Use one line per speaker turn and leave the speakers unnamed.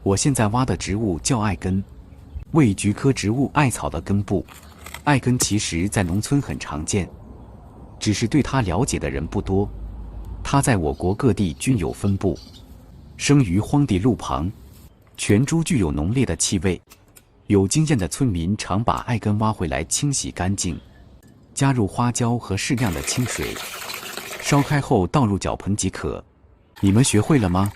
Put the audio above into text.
我现在挖的植物叫艾根，为菊科植物艾草的根部。艾根其实在农村很常见，只是对它了解的人不多。它在我国各地均有分布，生于荒地路旁，全株具有浓烈的气味。有经验的村民常把艾根挖回来清洗干净，加入花椒和适量的清水，烧开后倒入脚盆即可。你们学会了吗？